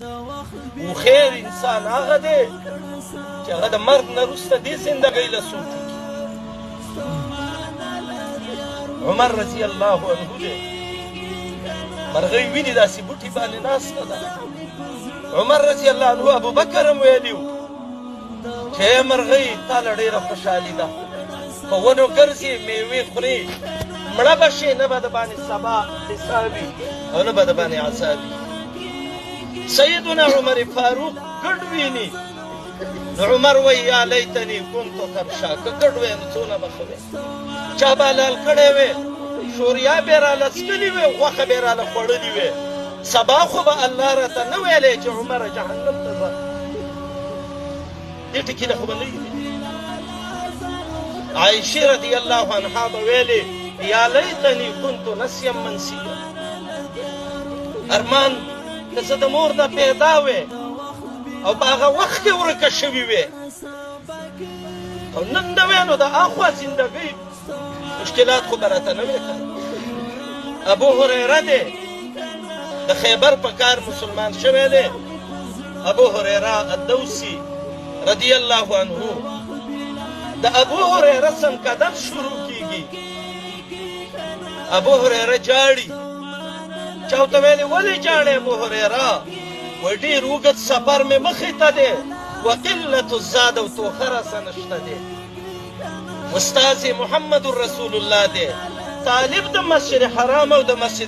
و خیر انسان هغه دی چې هغه د مرګ نه وروسته دې زندګۍ له سوچ وکړي. عمر رضی الله عنه دی، مرغۍ ویني داسې بوټي باندې ناسته ده. عمر رضی الله عنه ابو بکر هم ویلي و چې مرغۍ تا له ډېره خوشحالي ده، په ونو ګرځې میوې خورې، مړه به شې، نه به د باندې سبا حسابي او نه به د باندې عذابي. سیدنا عمر فاروق ګډ ویني، نو عمر وایي یا لیتني كنت کبشا، که ګډ وی نو څونه به ښه وی. چا به حلال کړی وی، شوریا به یې راله څکلي وی، غوښه به یې راله خوړلي وی، سبا خو به الله راته نه ویلی چې عمره جهنم ته ځه. دې ټکي نه خو به نه وي. عایشې رضی الله عنها به ویلې یا لیتني كنت نسیا منسیا، ارمان که زه د مور نه پیدا وې او په هغه وخت کې ورکه شوي وې او نن نه وې، نو د اخوا زندګۍ مشکلات خو به راته نه وې. ابو هریره دی، د خیبر په کار مسلمان شوی دی. ابو هریره الدوسی رضی الله عنه، د ابو هریره سم قدم شروع کیږي. ابو هریره جاړي، چا ورته ویلې ولې جاړې ابو هریره؟ وایي ډېر اوږد سفر مې مخې ته دی، وقلة الزاد او توخه راسه نشته دی. استاذ محمد رسول الله دی، طالب د مسجد حرام او د مسجد